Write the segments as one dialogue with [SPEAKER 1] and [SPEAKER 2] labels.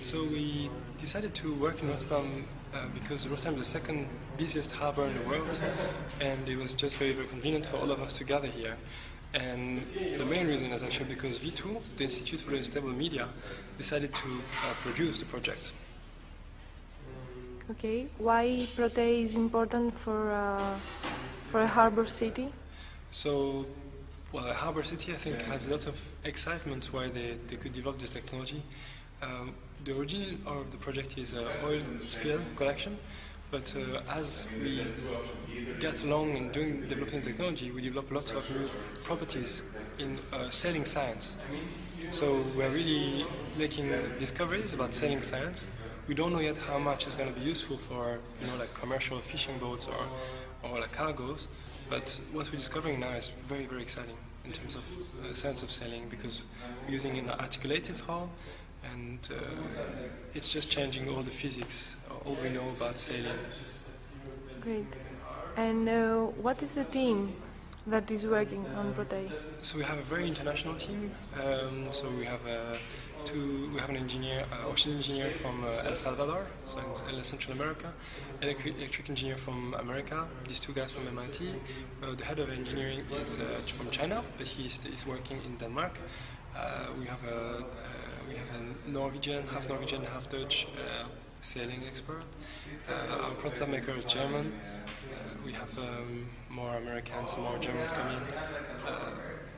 [SPEAKER 1] So we decided to work in Rotterdam because Rotterdam is the second busiest harbor in the world, and it was just very, very convenient for all of us to gather here. And the main reason is actually because V2, the Institute for Stable Media, decided to produce the project.
[SPEAKER 2] Okay, why Protei is important for a harbor city?
[SPEAKER 1] So, well, a harbor city, I think, has a lot of excitement why they could develop this technology. The origin of the project is oil spill collection, but as we get along in developing technology, we develop a lot of new properties in sailing science. So we're really making discoveries about sailing science. We don't know yet how much is going to be useful for, like commercial fishing boats or like cargoes, but what we're discovering now is very, very exciting in terms of science of sailing, because we're using an articulated hull, and it's just changing all the physics, all we know about sailing.
[SPEAKER 2] Great. And what is the team that is working on Protei?
[SPEAKER 1] So we have a very international team. So we have an engineer, ocean engineer from El Salvador, so in Central America, electric engineer from America, these two guys from MIT. The head of engineering is from China, but he's working in Denmark. We have a Norwegian, half Dutch sailing expert. Our prototype maker is German. We have more Americans, more Germans coming.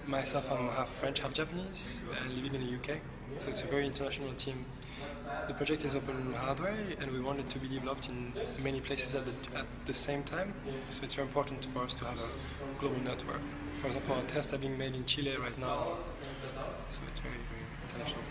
[SPEAKER 1] Myself, I'm half French, half Japanese, living in the UK. So it's a very international team. The project is open hardware, and we want it to be developed in many places at the same time. So it's very important for us to have a global network. For example, our tests are being made in Chile right now. So it's very, very international.